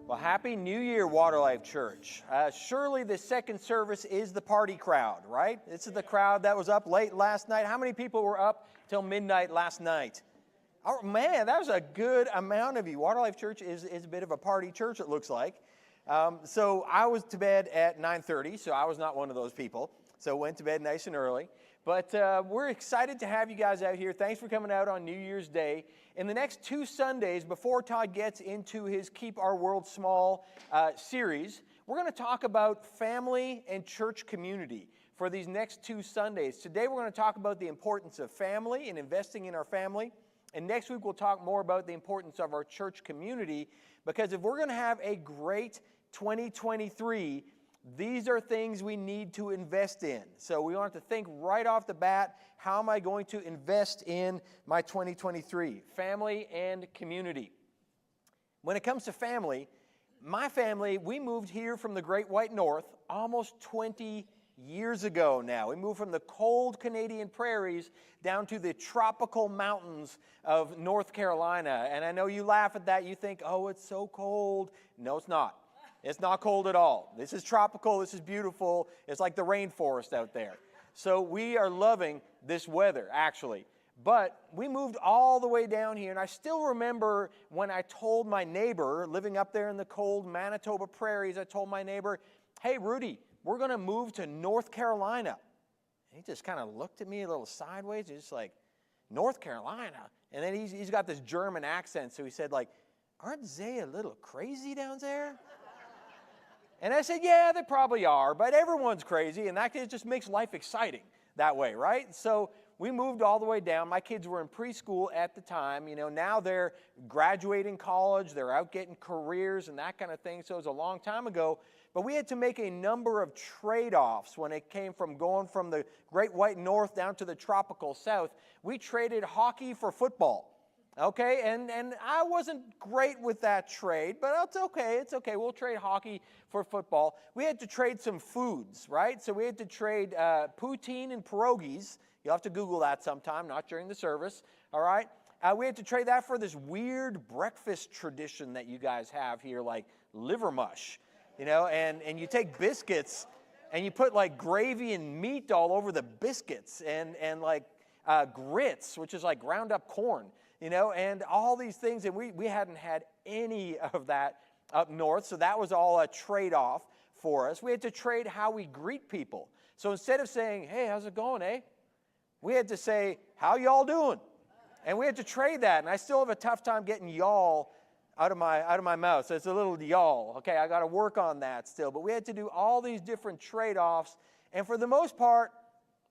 Well, Happy New Year, Water Life Church. Surely the second service is the party crowd, right? This is the crowd that was up late last night. How many people were up till midnight last night? Oh, man, that was a good amount of you. Water Life Church is a bit of a party church, it looks like. So I was to bed at 9:30, so I was not one of those people. So went to bed nice and early. But we're excited to have you guys out here. Thanks for coming out on New Year's Day. In the next 2 Sundays, before Todd gets into his Keep Our World Small series, we're going to talk about family and church community for these next 2 Sundays. Today, we're going to talk about the importance of family and investing in our family. And next week, we'll talk more about the importance of our church community. Because if we're going to have a great 2023, these are things we need to invest in. So we want to think right off the bat, how am I going to invest in my 2023? Family and community. When it comes to family, my family, we moved here from the Great White North almost 20 years ago now. We moved from the cold Canadian prairies down to the tropical mountains of North Carolina. And I know you laugh at that. You think, oh, it's so cold. No, it's not. It's not cold at all. This is tropical. This is beautiful. It's like the rainforest out there. So we are loving this weather, actually. But we moved all the way down here, and I still remember when I told my neighbor, living up there in the cold Manitoba prairies, I told my neighbor, hey, Rudy, we're going to move to North Carolina. And he just kind of looked at me a little sideways. He's just like, North Carolina? And then he's got this German accent, so he said, like, aren't they a little crazy down there? And I said, yeah, they probably are, but everyone's crazy, and that just makes life exciting that way, right? So we moved all the way down. My kids were in preschool at the time. You know, now they're graduating college, they're out getting careers and that kind of thing, so it was a long time ago. But we had to make a number of trade-offs when it came from going from the Great White North down to the tropical South. We traded hockey for football. Okay, and I wasn't great with that trade, but it's okay. We'll trade hockey for football. We had to trade some foods, right? So we had to trade poutine and pierogies. You'll have to Google that sometime, not during the service, all right? We had to trade that for this weird breakfast tradition that you guys have here, like liver mush, you know, and you take biscuits and you put like gravy and meat all over the biscuits and like grits, which is like ground up corn. You know, and all these things, and we hadn't had any of that up north, so that was all a trade-off for us. We had to trade how we greet people. So instead of saying, hey, how's it going, eh? We had to say, how y'all doing? And we had to trade that, and I still have a tough time getting y'all out of my mouth, so it's a little y'all. Okay, I got to work on that still, but we had to do all these different trade-offs, and for the most part,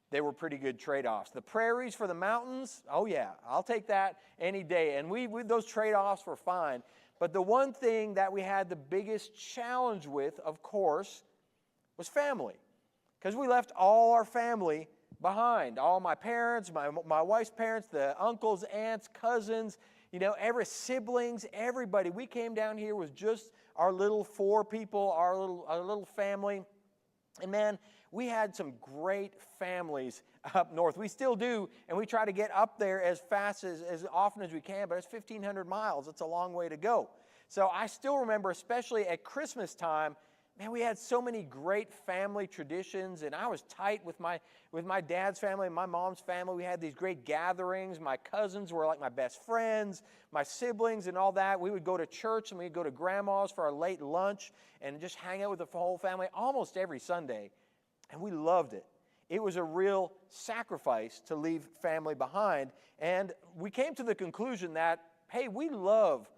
they were pretty good trade-offs. The prairies for the mountains, oh yeah, I'll take that any day. And we those trade-offs were fine. But the one thing that we had the biggest challenge with, of course, was family. Because we left all our family behind. All my parents, my wife's parents, the uncles, aunts, cousins, you know, siblings, everybody. We came down here with just our little 4 people, our little family. And man, we had some great families up north. We still do, and we try to get up there as fast as often as we can, but it's 1,500 miles. It's a long way to go. So I still remember, especially at Christmas time, man, we had so many great family traditions, and I was tight with my dad's family and my mom's family. We had these great gatherings. My cousins were like my best friends, my siblings and all that. We would go to church, and we'd go to grandma's for our late lunch and just hang out with the whole family almost every Sunday. And we loved it. It was a real sacrifice to leave family behind. And we came to the conclusion that, hey, we love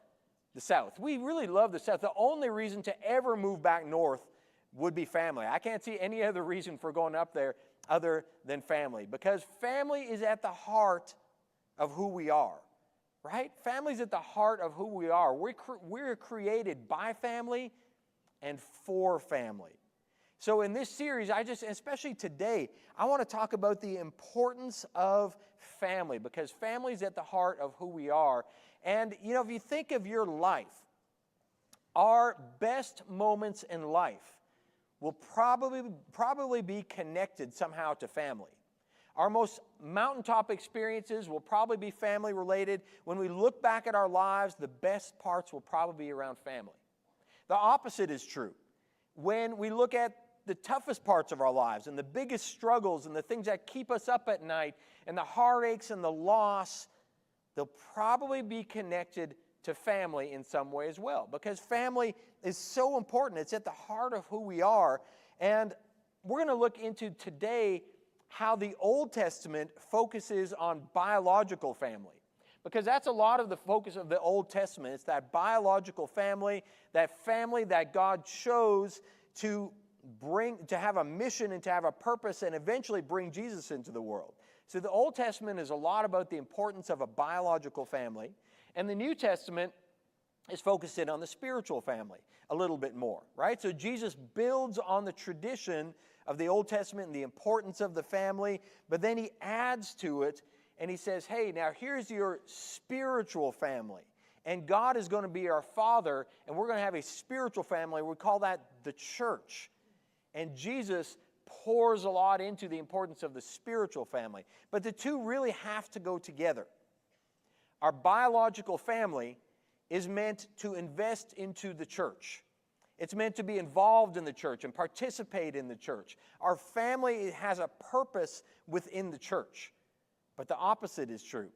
the South. We really love the South. The only reason to ever move back north would be family. I can't see any other reason for going up there other than family. Because family is at the heart of who we are. Right? Family's at the heart of who we are. We're created by family and for family. So in this series, especially today, I want to talk about the importance of family, because family is at the heart of who we are. And, you know, if you think of your life, our best moments in life will probably be connected somehow to family. Our most mountaintop experiences will probably be family related. When we look back at our lives, the best parts will probably be around family. The opposite is true. When we look at the toughest parts of our lives and the biggest struggles and the things that keep us up at night and the heartaches and the loss, they'll probably be connected to family in some way as well, because family is so important. It's at the heart of who we are. And we're going to look into today how the Old Testament focuses on biological family, because that's a lot of the focus of the Old Testament. It's that biological family that God chose to have a mission and to have a purpose and eventually bring Jesus into the world. So the Old Testament is a lot about the importance of a biological family, and the New Testament is focused in on the spiritual family a little bit more, right? So Jesus builds on the tradition of the Old Testament and the importance of the family, but then he adds to it and he says, hey, now here's your spiritual family. And God is going to be our Father, and we're going to have a spiritual family. We call that the church. And Jesus pours a lot into the importance of the spiritual family. But the two really have to go together. Our biological family is meant to invest into the church. It's meant to be involved in the church and participate in the church. Our family has a purpose within the church. But the opposite is true.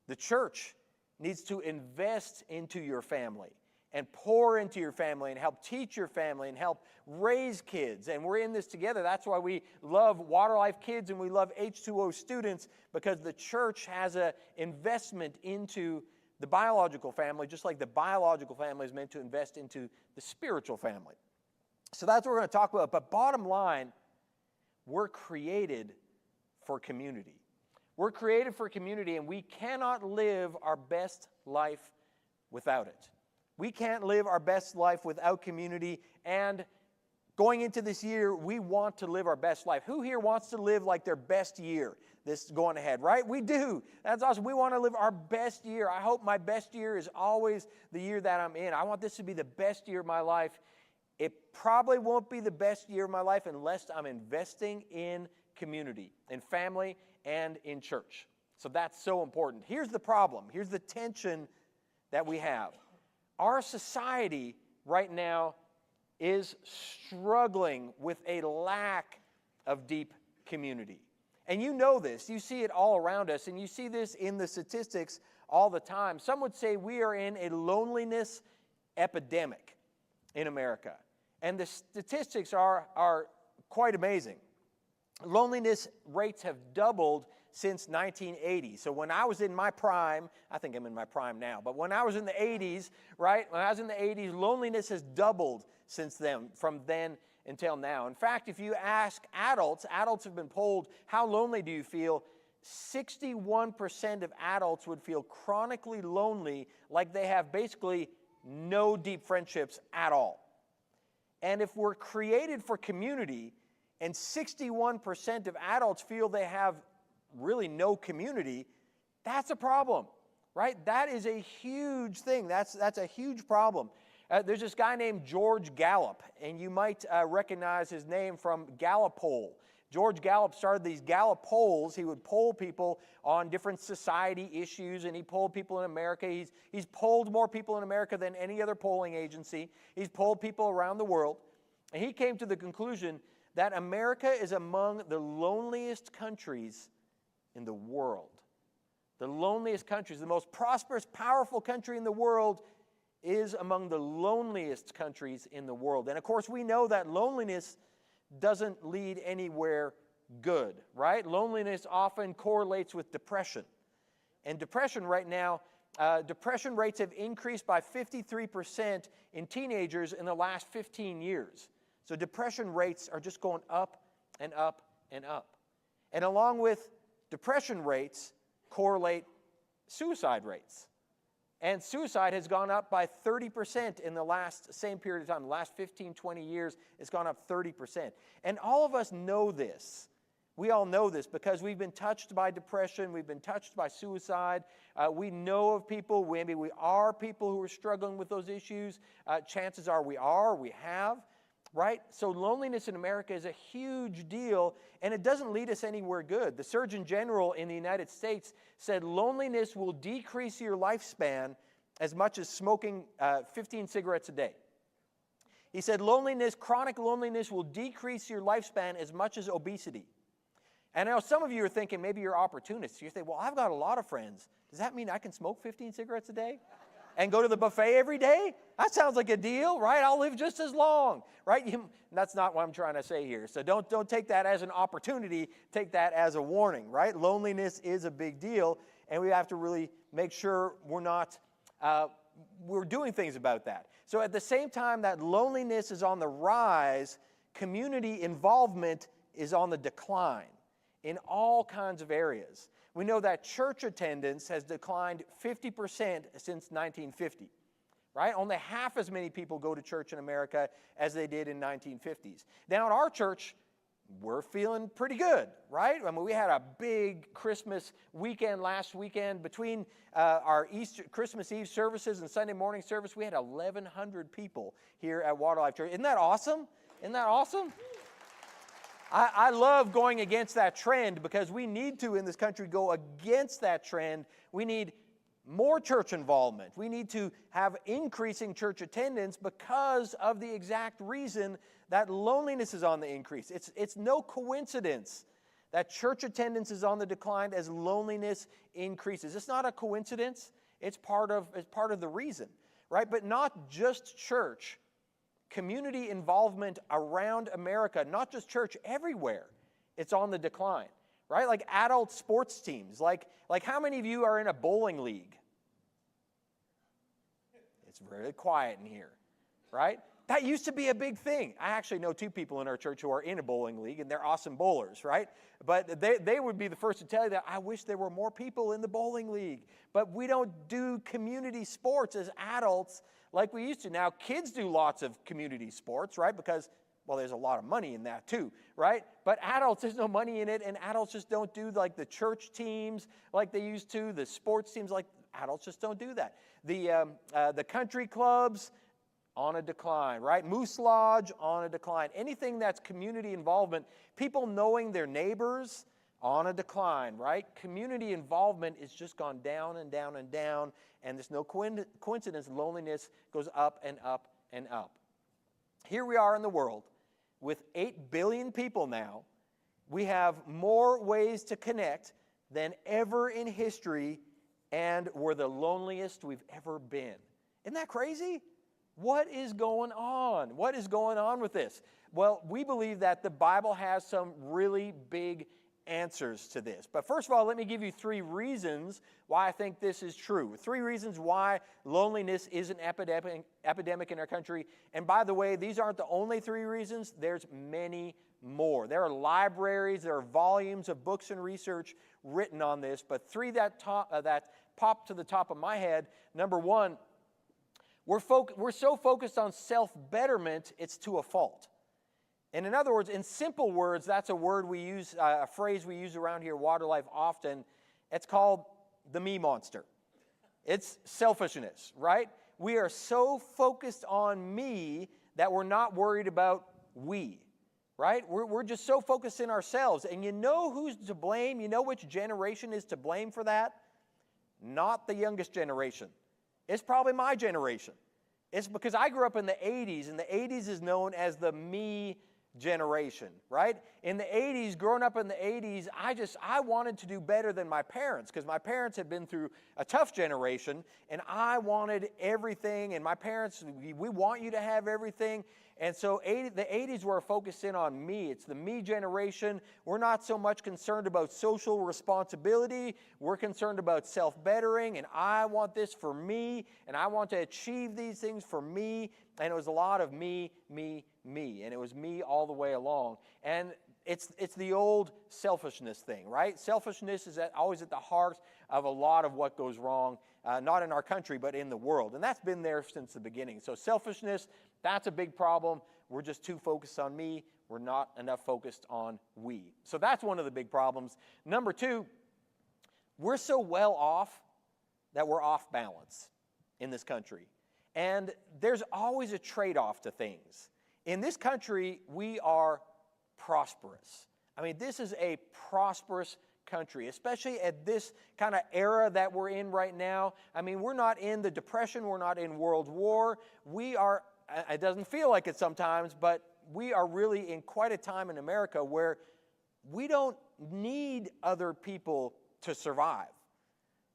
The church needs to invest into your family and pour into your family and help teach your family and help raise kids. And we're in this together. That's why we love Water Life Kids and we love H2O students, because the church has an investment into the biological family, just like the biological family is meant to invest into the spiritual family. So that's what we're going to talk about. But bottom line, we're created for community. We're created for community, and we cannot live our best life without it. We can't live our best life without community, and going into this year, we want to live our best life. Who here wants to live like their best year this going ahead, right? We do. That's awesome. We want to live our best year. I hope my best year is always the year that I'm in. I want this to be the best year of my life. It probably won't be the best year of my life unless I'm investing in community, in family, and in church. So that's so important. Here's the problem. Here's the tension that we have. Our society right now is struggling with a lack of deep community. And you know this. You see it all around us, and you see this in the statistics all the time. Some would say we are in a loneliness epidemic in America. And the statistics are quite amazing. Loneliness rates have doubled since 1980. So when I was in my prime, I think I'm in my prime now, but when I was in the 80s, right? When I was in the 80s, loneliness has doubled since then, from then until now. In fact, if you ask adults have been polled, how lonely do you feel? 61% of adults would feel chronically lonely, like they have basically no deep friendships at all. And if we're created for community, and 61% of adults feel they have really no community, that's a problem, right? That is a huge thing. That's a huge problem. There's this guy named George Gallup, and you might recognize his name from Gallup poll. George Gallup started these Gallup polls. He would poll people on different society issues, and he polled people in America. He's polled more people in America than any other polling agency. He's polled people around the world, and he came to the conclusion that America is among the loneliest countries in the world. The loneliest countries, the most prosperous, powerful country in the world is among the loneliest countries in the world. And of course, we know that loneliness doesn't lead anywhere good, right? Loneliness often correlates with depression. And depression right now, depression rates have increased by 53% in teenagers in the last 15 years. So depression rates are just going up and up and up. And along with depression rates correlate suicide rates. And suicide has gone up by 30% in the same period of time. The last 15, 20 years, it's gone up 30%. And all of us know this. We all know this because we've been touched by depression. We've been touched by suicide. We know of people, maybe we are people who are struggling with those issues. Chances are we have. Right? So loneliness in America is a huge deal, and it doesn't lead us anywhere good. The Surgeon General in the United States said loneliness will decrease your lifespan as much as smoking 15 cigarettes a day. He said, loneliness, chronic loneliness will decrease your lifespan as much as obesity. And I know some of you are thinking, maybe you're opportunists. You say, well, I've got a lot of friends. Does that mean I can smoke 15 cigarettes a day and go to the buffet every day? That sounds like a deal, right? I'll live just as long, right? That's not what I'm trying to say here. So don't take that as an opportunity. Take that as a warning, right? Loneliness is a big deal, and we have to really make sure we're doing things about that. So at the same time that loneliness is on the rise, community involvement is on the decline in all kinds of areas. We know that church attendance has declined 50% since 1950, right? Only half as many people go to church in America as they did in 1950s. Now, at our church, we're feeling pretty good, right? I mean, we had a big Christmas weekend last weekend. Between our Christmas Eve services and Sunday morning service, we had 1,100 people here at Water Life Church. Isn't that awesome? Isn't that awesome? I love going against that trend because we need to, in this country, go against that trend. We need more church involvement. We need to have increasing church attendance because of the exact reason that loneliness is on the increase. It's no coincidence that church attendance is on the decline as loneliness increases. It's not a coincidence. It's part of the reason, right? But not just church. Community involvement around America, not just church, everywhere, it's on the decline, right? Like adult sports teams. Like how many of you are in a bowling league? It's really quiet in here, right? That used to be a big thing. I actually know 2 people in our church who are in a bowling league, and they're awesome bowlers, right? But they would be the first to tell you that I wish there were more people in the bowling league. But we don't do community sports as adults like we used to. Now, kids do lots of community sports, right? Because, well, there's a lot of money in that too, right? But adults, there's no money in it, and adults just don't do like the church teams like they used to, the sports teams like adults just don't do that. The country clubs, on a decline, right? Moose Lodge, on a decline. Anything that's community involvement, people knowing their neighbors, on a decline, right? Community involvement is just gone down and down and down, and there's no coincidence. Loneliness goes up and up and up. Here we are in the world with 8 billion people now. We have more ways to connect than ever in history, and we're the loneliest we've ever been. Isn't that crazy? What is going on? What is going on with this? Well, we believe that the Bible has some really big answers to this. But first of all, let me give you 3 reasons why I think this is true. 3 reasons why loneliness is an epidemic in our country. And by the way, these aren't the only 3 reasons. There's many more. There are libraries, there are volumes of books and research written on this, but 3 that pop to the top of my head. Number 1, we're so focused on self-betterment, it's to a fault. And in other words, in simple words, that's a word we use, a phrase we use around here, Water Life, often. It's called the me monster. It's selfishness, right? We are so focused on me that we're not worried about we, right? We're just so focused in ourselves. And you know who's to blame? You know which generation is to blame for that? Not the youngest generation. It's probably my generation. It's because I grew up in the 80s, and the 80s is known as the me generation, right? In the 80s, growing up in the 80s, I wanted to do better than my parents because my parents had been through a tough generation, and I wanted everything, and my parents, we want you to have everything. And so the 80s were focused in on me. It's the me generation. We're not so much concerned about social responsibility. We're concerned about self-bettering, and I want this for me, and I want to achieve these things for me. And it was a lot of me, me, me. And it was me all the way along. And it's the old selfishness thing, right? Selfishness is always at the heart of a lot of what goes wrong, not in our country, but in the world. And that's been there since the beginning. So selfishness, that's a big problem. We're just too focused on me. We're not enough focused on we. So that's one of the big problems. Number 2, we're so well off that we're off balance in this country. And there's always a trade-off to things. In this country, we are prosperous. I mean, this is a prosperous country, especially at this kind of era that we're in right now. I mean, we're not in the Depression. We're not in World War. We are it doesn't feel like it sometimes, but we are really in quite a time in America where we don't need other people to survive.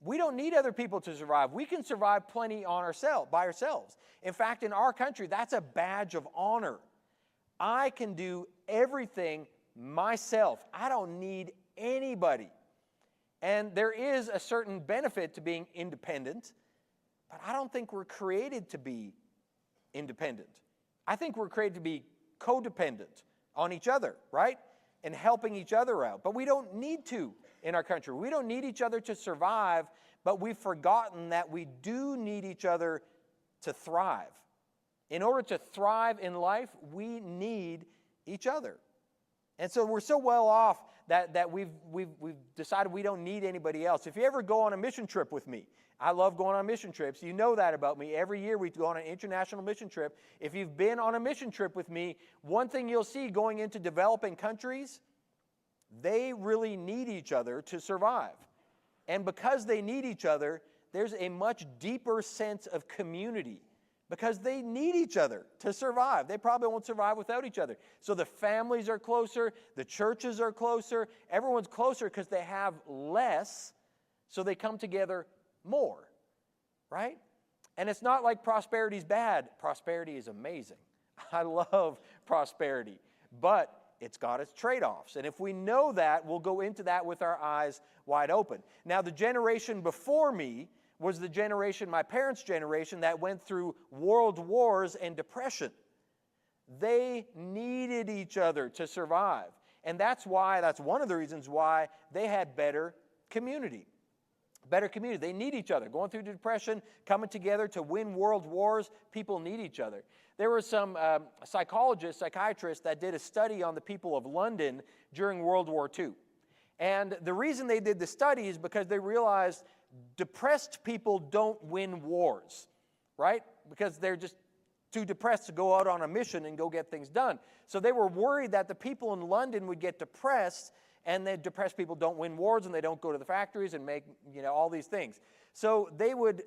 We don't need other people to survive. We can survive plenty by ourselves. In fact, in our country, that's a badge of honor. I can do everything myself. I don't need anybody. And there is a certain benefit to being independent, but I don't think we're created to be independent. I think we're created to be codependent on each other, right? And helping each other out. But we don't need to in our country. We don't need each other to survive, but we've forgotten that we do need each other to thrive. In order to thrive in life, we need each other. And so we're so well off that we've decided we don't need anybody else. If you ever go on a mission trip with me, I love going on mission trips. You know that about me. Every year we go on an international mission trip. If you've been on a mission trip with me, one thing you'll see going into developing countries, they really need each other to survive. And because they need each other, there's a much deeper sense of community because they need each other to survive. They probably won't survive without each other. So the families are closer, the churches are closer, everyone's closer because they have less, so they come together more, right? And it's not like prosperity's bad. Prosperity is amazing. I love prosperity, but it's got its trade-offs. And if we know that, we'll go into that with our eyes wide open. Now, the generation before me was the generation, my parents' generation, that went through world wars and depression. They needed each other to survive. And that's one of the reasons why they had better community. Better community. They need each other. Going through depression, coming together to win world wars, people need each other. There were some psychiatrists that did a study on the people of London during World War II. And the reason they did the study is because they realized depressed people don't win wars, right? Because they're just too depressed to go out on a mission and go get things done. So they were worried that the people in London would get depressed, and the depressed people don't win wars and they don't go to the factories and make, all these things. So they would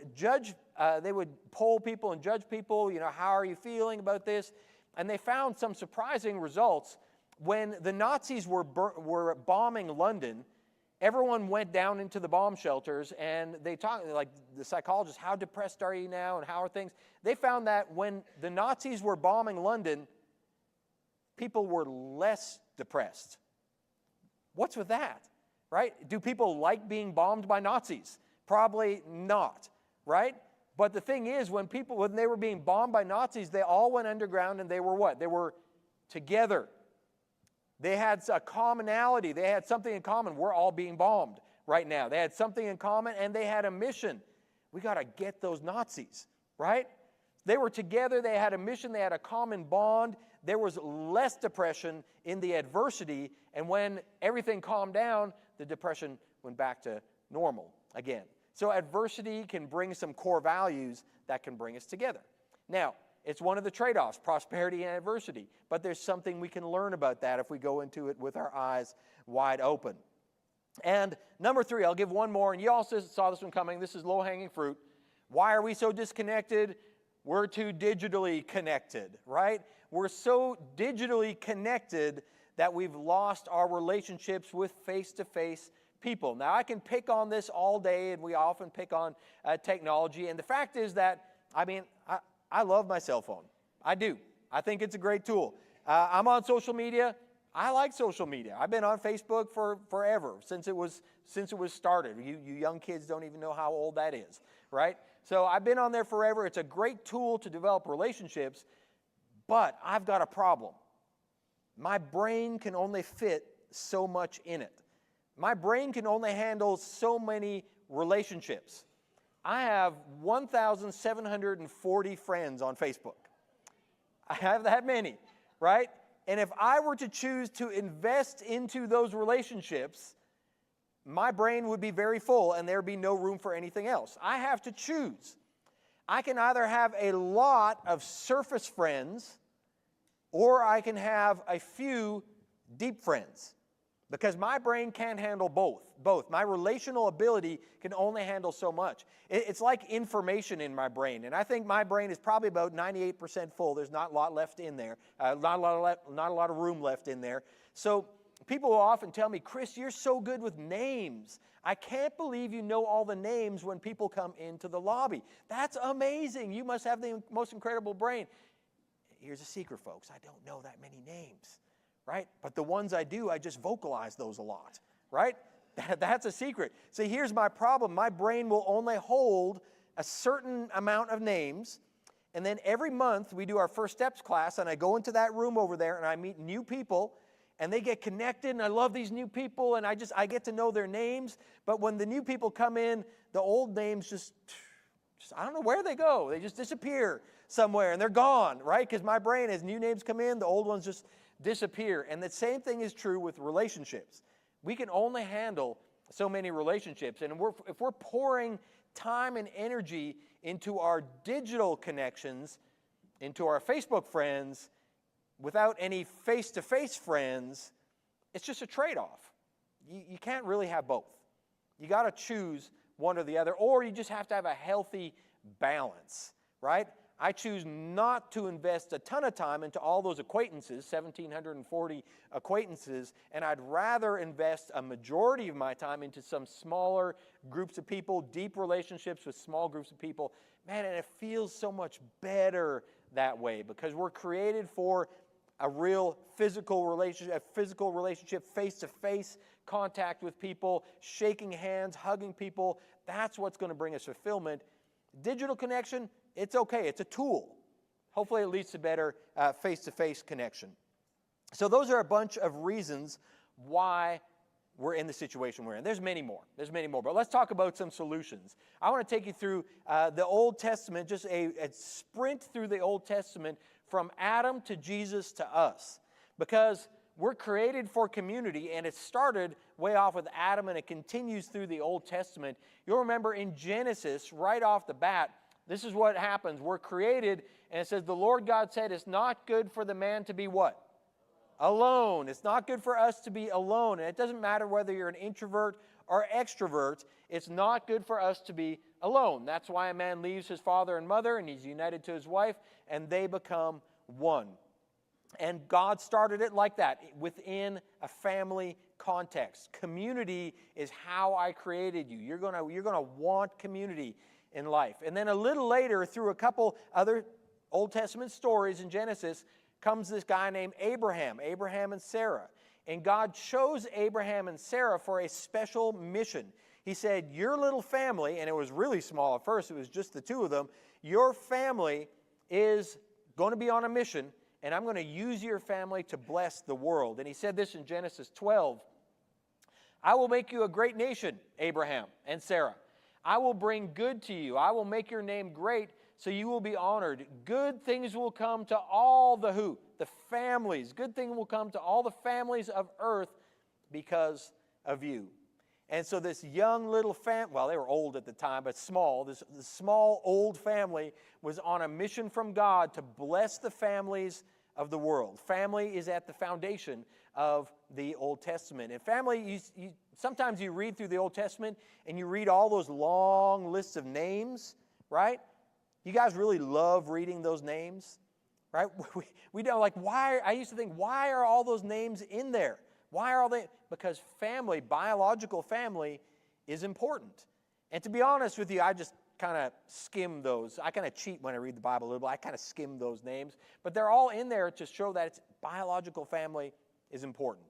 poll people and judge people, how are you feeling about this? And they found some surprising results. When the Nazis were bombing London, everyone went down into the bomb shelters and they talked, like the psychologists, how depressed are you now and how are things? They found that when the Nazis were bombing London, people were less depressed. What's with that, right? Do people like being bombed by Nazis? Probably not, right? But the thing is, when they were being bombed by Nazis, they all went underground and they were what? They were together. They had a commonality. They had something in common. We're all being bombed right now. They had something in common and they had a mission. We got to get those Nazis, right? They were together. They had a mission. They had a common bond. There was less depression in the adversity, and when everything calmed down, the depression went back to normal again. So adversity can bring some core values that can bring us together. Now, it's one of the trade-offs, prosperity and adversity, but there's something we can learn about that if we go into it with our eyes wide open. And number 3, I'll give one more, and you also saw this one coming. This is low-hanging fruit. Why are we so disconnected? We're too digitally connected, right? We're so digitally connected that we've lost our relationships with face-to-face people. Now, I can pick on this all day, and we often pick on technology. And the fact is that, I love my cell phone. I do. I think it's a great tool. I'm on social media. I like social media. I've been on Facebook for forever, since it was started. You young kids don't even know how old that is, right? So I've been on there forever. It's a great tool to develop relationships, but I've got a problem. My brain can only fit so much in it. My brain can only handle so many relationships. I have 1,740 friends on Facebook. I have that many, right? And if I were to choose to invest into those relationships, my brain would be very full and there would be no room for anything else. I have to choose. I can either have a lot of surface friends or I can have a few deep friends. because my brain can't handle both. My relational ability can only handle so much. It's like information in my brain, and I think my brain is probably about 98% full. There's not a lot left in there, not a lot of room left in there. So people will often tell me, Chris, you're so good with names. I can't believe you know all the names when people come into the lobby. That's amazing. You must have the most incredible brain. Here's a secret, folks. I don't know that many names, right? But the ones I do, I just vocalize those a lot, right? That's a secret. See, here's my problem. My brain will only hold a certain amount of names, and then every month we do our First Steps class, and I go into that room over there, and I meet new people, and they get connected, and I love these new people, and I get to know their names. But when the new people come in, the old names just I don't know where they go. They just disappear somewhere, and they're gone, right? Because my brain, as new names come in, the old ones just disappear. And the same thing is true with relationships. We can only handle so many relationships. And if we're pouring time and energy into our digital connections, into our Facebook friends, without any face-to-face friends, it's just a trade-off. You can't really have both. You got to choose one or the other, or you just have to have a healthy balance, right? I choose not to invest a ton of time into all those acquaintances, 1,740 acquaintances, and I'd rather invest a majority of my time into some smaller groups of people, deep relationships with small groups of people. Man, and it feels so much better that way because we're created for a real physical relationship, face-to-face contact with people, shaking hands, hugging people. That's what's going to bring us fulfillment. Digital connection, it's okay. It's a tool. Hopefully it leads to better face-to-face connection. So those are a bunch of reasons why we're in the situation we're in. There's many more. But let's talk about some solutions. I want to take you through the Old Testament, just a sprint through the Old Testament from Adam to Jesus to us. Because we're created for community, and it started way off with Adam, and it continues through the Old Testament. You'll remember in Genesis, right off the bat, this is what happens. We're created, and it says, the Lord God said, it's not good for the man to be what? Alone. It's not good for us to be alone. And it doesn't matter whether you're an introvert or extrovert. It's not good for us to be alone. That's why a man leaves his father and mother, and he's united to his wife, and they become one. And God started it like that, within a family context. Community is how I created you. You're going to want community in life. And then a little later, through a couple other Old Testament stories in Genesis, comes this guy named Abraham and Sarah. And God chose Abraham and Sarah for a special mission. He said, your little family, and it was really small at first, it was just the two of them, your family is going to be on a mission, and I'm going to use your family to bless the world. And he said this in Genesis 12, I will make you a great nation, Abraham and Sarah. I will bring good to you. I will make your name great, so you will be honored. Good things will come to all the who? The families. Good things will come to all the families of earth because of you. And so this young little family, well, they were old at the time, but small. This small, old family was on a mission from God to bless the families of the world. Family is at the foundation of the Old Testament. And family, sometimes you read through the Old Testament and you read all those long lists of names, right? You guys really love reading those names, right? We don't like, why? I used to think, why are all those names in there? Why are all they? Because family, biological family, is important. And to be honest with you, I just kind of skim those. I kind of cheat when I read the Bible a little bit. I kind of skim those names. But they're all in there to show that it's biological family is important.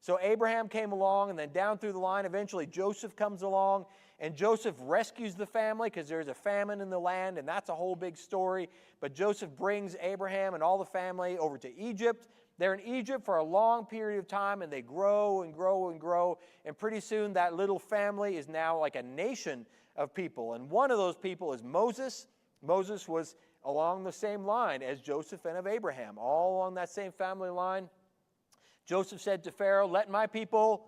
So Abraham came along, and then down through the line, eventually Joseph comes along, and Joseph rescues the family because there's a famine in the land, and that's a whole big story. But Joseph brings Abraham and all the family over to Egypt. They're in Egypt for a long period of time, and they grow and grow and grow. And pretty soon that little family is now like a nation of people. And one of those people is Moses. Moses was along the same line as Joseph and of Abraham, all along that same family line. Joseph said to Pharaoh, let my people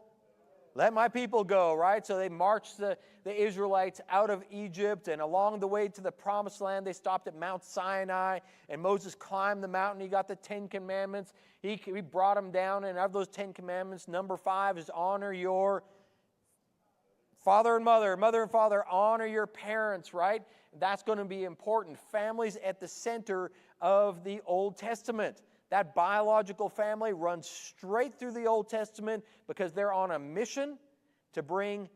Let my people go, right? So they marched the Israelites out of Egypt, and along the way to the promised land, they stopped at Mount Sinai, and Moses climbed the mountain. He got the 10 Commandments. He brought them down, and of those 10 Commandments, number 5 is honor your father and mother, mother and father, honor your parents, right? That's going to be important. Families at the center of the Old Testament. That biological family runs straight through the Old Testament because they're on a mission to bring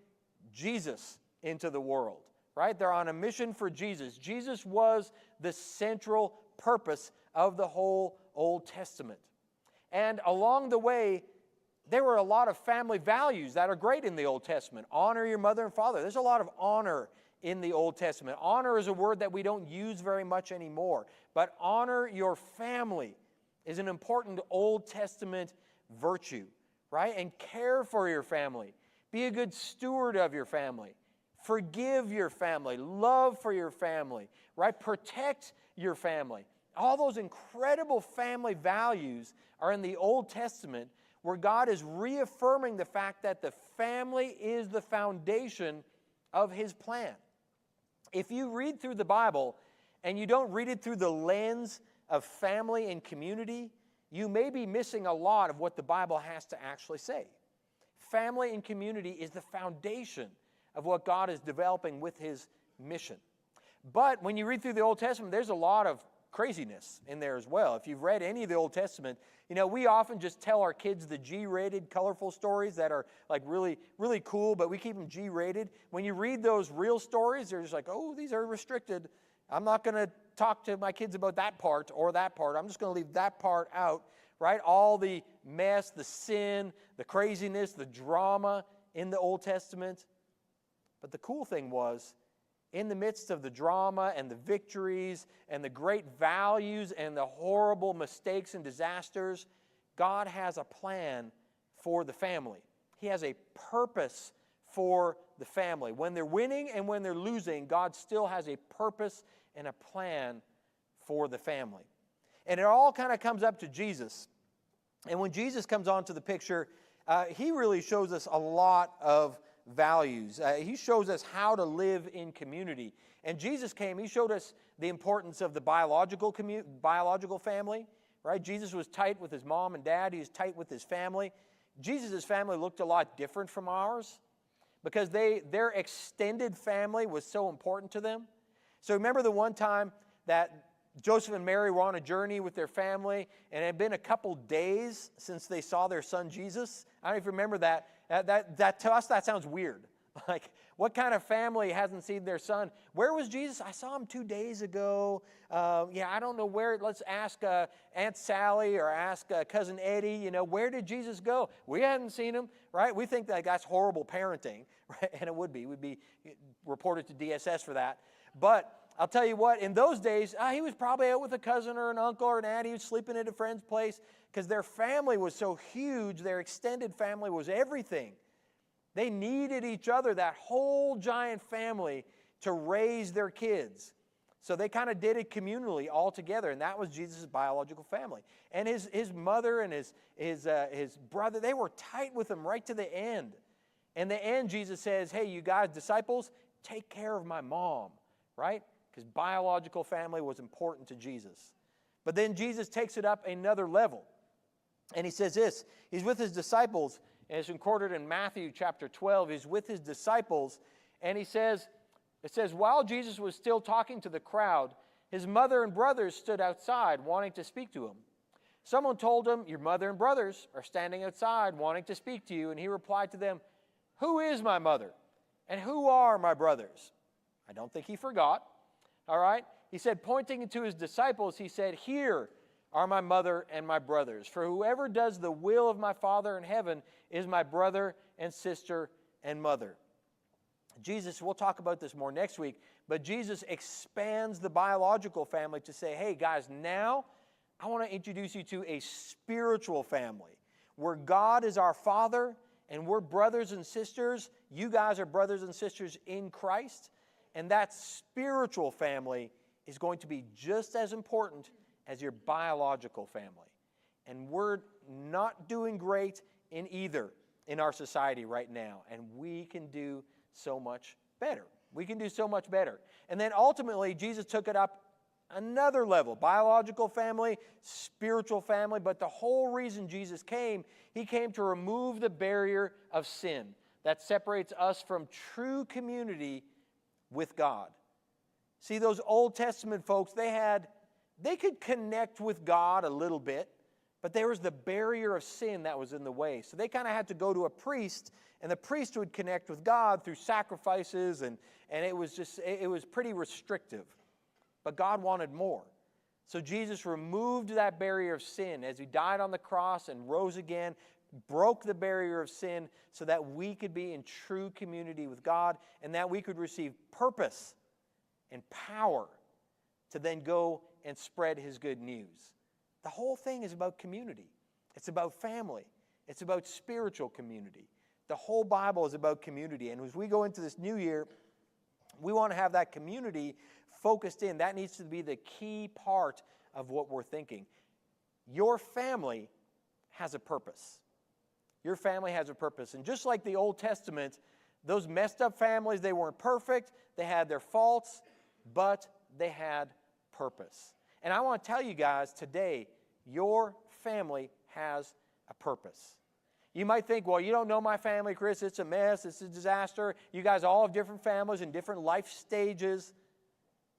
Jesus into the world, right? They're on a mission for Jesus. Jesus was the central purpose of the whole Old Testament. And along the way, there were a lot of family values that are great in the Old Testament. Honor your mother and father. There's a lot of honor in the Old Testament. Honor is a word that we don't use very much anymore. But honor your family is an important Old Testament virtue, right? And care for your family. Be a good steward of your family. Forgive your family. Love for your family, right? Protect your family. All those incredible family values are in the Old Testament, where God is reaffirming the fact that the family is the foundation of His plan. If you read through the Bible and you don't read it through the lens of family and community, you may be missing a lot of what the Bible has to actually say. Family and community is the foundation of what God is developing with His mission. But when you read through the Old Testament, there's a lot of craziness in there as well. If you've read any of the Old Testament, you know, we often just tell our kids the G-rated, colorful stories that are like really, really cool, but we keep them G-rated. When you read those real stories, they're just like, oh, these are restricted. I'm not going to talk to my kids about that part or that part. I'm just going to leave that part out, right? All the mess, the sin, the craziness, the drama in the Old Testament. But the cool thing was, in the midst of the drama and the victories and the great values and the horrible mistakes and disasters, God has a plan for the family. He has a purpose for the family. When they're winning and when they're losing, God still has a purpose and a plan for the family. And it all kind of comes up to Jesus. And when Jesus comes onto the picture, He really shows us a lot of values. He shows us how to live in community. And Jesus came, He showed us the importance of the biological family, right? Jesus was tight with His mom and dad. He was tight with His family. Jesus' family looked a lot different from ours because their extended family was so important to them. So remember the one time that Joseph and Mary were on a journey with their family, and it had been a couple days since they saw their son Jesus? I don't know if you remember that. That to us, that sounds weird. Like, what kind of family hasn't seen their son? Where was Jesus? I saw him 2 days ago. I don't know where. Let's ask Aunt Sally or ask Cousin Eddie. You know, where did Jesus go? We hadn't seen him, right? We think that that's horrible parenting, right? And it would be. We'd be reported to DSS for that. But I'll tell you what, in those days, he was probably out with a cousin or an uncle or an aunt. He was sleeping at a friend's place because their family was so huge. Their extended family was everything. They needed each other, that whole giant family, to raise their kids. So they kind of did it communally all together, and that was Jesus' biological family. And his mother and his brother, they were tight with him right to the end. In the end, Jesus says, hey, you guys, disciples, take care of my mom, right? Because biological family was important to Jesus. But then Jesus takes it up another level. And He says this, He's with His disciples, and it's recorded in Matthew chapter 12. He's with His disciples, and it says, while Jesus was still talking to the crowd, His mother and brothers stood outside wanting to speak to Him. Someone told Him, your mother and brothers are standing outside wanting to speak to you. And He replied to them, who is my mother? And who are my brothers? I don't think He forgot. All right? He said, pointing to His disciples, He said, here are my mother and my brothers. For whoever does the will of my Father in heaven is my brother and sister and mother. Jesus, we'll talk about this more next week, but Jesus expands the biological family to say, hey guys, now I want to introduce you to a spiritual family where God is our Father and we're brothers and sisters. You guys are brothers and sisters in Christ. And that spiritual family is going to be just as important as your biological family. And we're not doing great in either. in our society right now, and we can do so much better. We can do so much better. And then ultimately, Jesus took it up another level, biological family, spiritual family, but the whole reason Jesus came, he came to remove the barrier of sin that separates us from true community with God. See, those Old Testament folks, they could connect with God a little bit, but there was the barrier of sin that was in the way. So they kind of had to go to a priest, and the priest would connect with God through sacrifices, and it was pretty restrictive. But God wanted more. So Jesus removed that barrier of sin as he died on the cross and rose again, broke the barrier of sin so that we could be in true community with God and that we could receive purpose and power to then go and spread his good news. The whole thing is about community. It's about family. It's about spiritual community. The whole Bible is about community. And as we go into this new year, we want to have that community focused in. That needs to be the key part of what we're thinking. Your family has a purpose. Your family has a purpose. And just like the Old Testament, those messed up families, they weren't perfect. They had their faults, but they had purpose. And I want to tell you guys today, your family has a purpose. You might think, well, you don't know my family, Chris. It's a mess. It's a disaster. You guys all have different families and different life stages.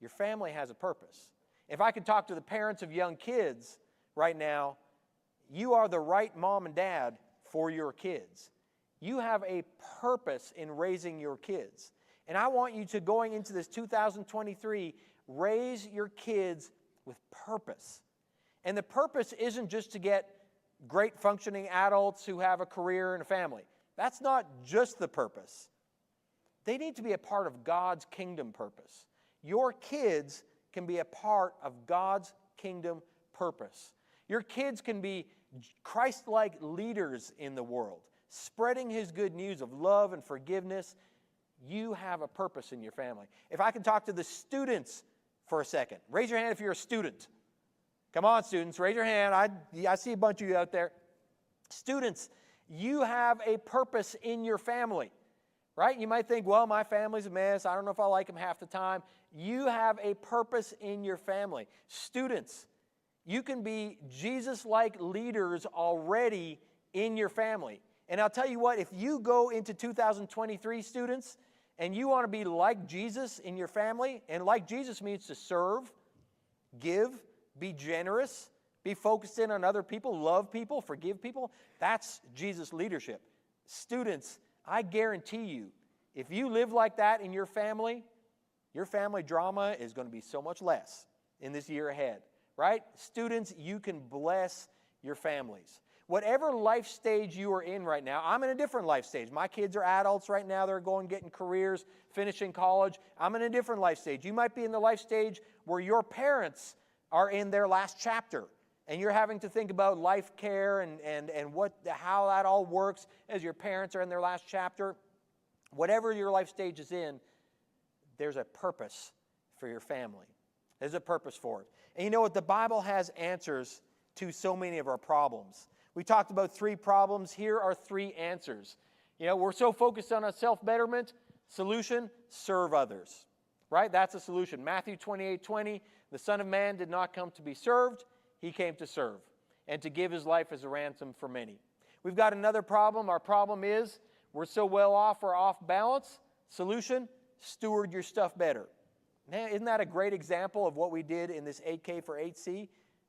Your family has a purpose. If I could talk to the parents of young kids right now, you are the right mom and dad for your kids. You have a purpose in raising your kids. And I want you to, going into this 2023, raise your kids with purpose. And the purpose isn't just to get great functioning adults who have a career and a family. That's not just the purpose. They need to be a part of God's kingdom purpose. Your kids can be a part of God's kingdom purpose. Your kids can be Christ-like leaders in the world, spreading his good news of love and forgiveness. You have a purpose in your family. If I can talk to the students for a second. Raise your hand if you're a student. Come on, students, raise your hand. I see a bunch of you out there. Students, you have a purpose in your family, right? You might think, well, my family's a mess. I don't know if I like them half the time. You have a purpose in your family. Students, you can be Jesus-like leaders already in your family. And I'll tell you what, if you go into 2023, students, and you want to be like Jesus in your family, and like Jesus means to serve, give, be generous, be focused in on other people, love people, forgive people, that's Jesus' leadership. Students, I guarantee you, if you live like that in your family drama is going to be so much less in this year ahead, right? Students, you can bless your families. Whatever life stage you are in right now, I'm in a different life stage. My kids are adults right now. They're getting careers, finishing college. I'm in a different life stage. You might be in the life stage where your parents are in their last chapter, and you're having to think about life care and how that all works as your parents are in their last chapter. Whatever your life stage is in, there's a purpose for your family. There's a purpose for it. And you know what? The Bible has answers to so many of our problems. We talked about 3 problems. Here are 3 answers. You know, we're so focused on a self-betterment. Solution, serve others. Right? That's a solution. Matthew 28:20, the Son of Man did not come to be served. He came to serve and to give his life as a ransom for many. We've got another problem. Our problem is we're so well off, we're off balance. Solution, steward your stuff better. Man, isn't that a great example of what we did in this 8K for 8C?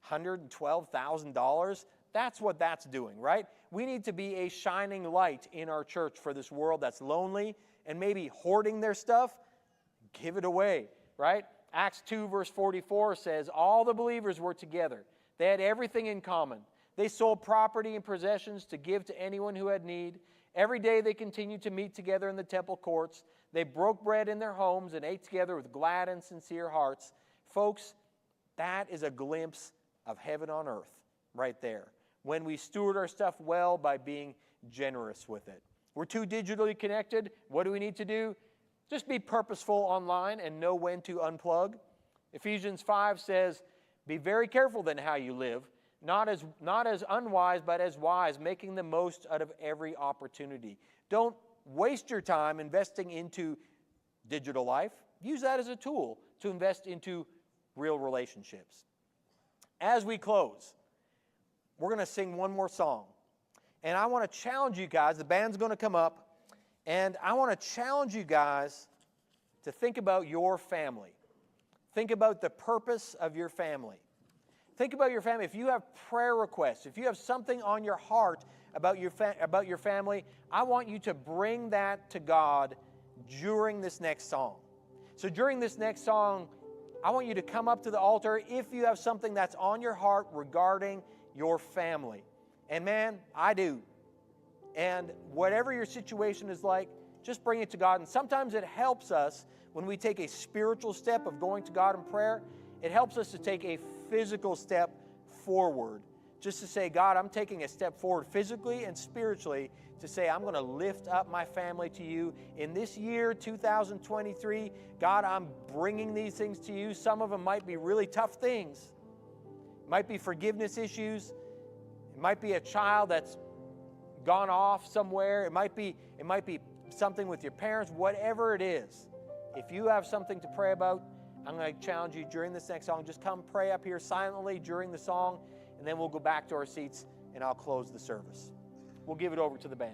$112,000. That's what that's doing, right? We need to be a shining light in our church for this world that's lonely and maybe hoarding their stuff. Give it away, right? Acts 2 verse 44 says, all the believers were together. They had everything in common. They sold property and possessions to give to anyone who had need. Every day they continued to meet together in the temple courts. They broke bread in their homes and ate together with glad and sincere hearts. Folks, that is a glimpse of heaven on earth right there. When we steward our stuff well by being generous with it. We're too digitally connected. What do we need to do? Just be purposeful online and know when to unplug. Ephesians 5 says, be very careful then how you live, not as unwise, but as wise, making the most out of every opportunity. Don't waste your time investing into digital life. Use that as a tool to invest into real relationships. As we close, we're going to sing one more song. And I want to challenge you guys. The band's going to come up. And I want to challenge you guys to think about your family. Think about the purpose of your family. Think about your family. If you have prayer requests, if you have something on your heart about your family, I want you to bring that to God during this next song. So during this next song, I want you to come up to the altar if you have something that's on your heart regarding your family. And man, I do. And whatever your situation is like, just bring it to God. And sometimes it helps us when we take a spiritual step of going to God in prayer. It helps us to take a physical step forward. Just to say, God, I'm taking a step forward physically and spiritually to say, I'm going to lift up my family to you. In this year, 2023, God, I'm bringing these things to you. Some of them might be really tough things. It might be forgiveness issues. It might be a child that's gone off somewhere. It might be something with your parents. Whatever it is, if you have something to pray about, I'm going to challenge you during this next song. Just come pray up here silently during the song, and then we'll go back to our seats, and I'll close the service. We'll give it over to the band.